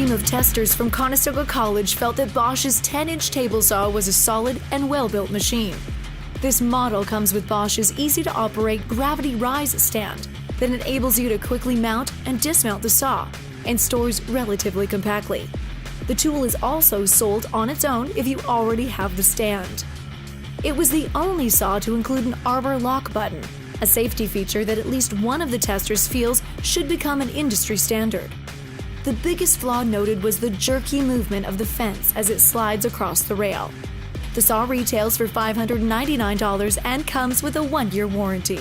team of testers from Conestoga College felt that Bosch's 10-inch table saw was a solid and well-built machine. This model comes with Bosch's easy-to-operate gravity rise stand that enables you to quickly mount and dismount the saw and stores relatively compactly. The tool is also sold on its own if you already have the stand. It was the only saw to include an arbor-lock button, a safety feature that at least one of the testers feels should become an industry standard. The biggest flaw noted was the jerky movement of the fence as it slides across the rail. The saw retails for $599 and comes with a 1-year warranty.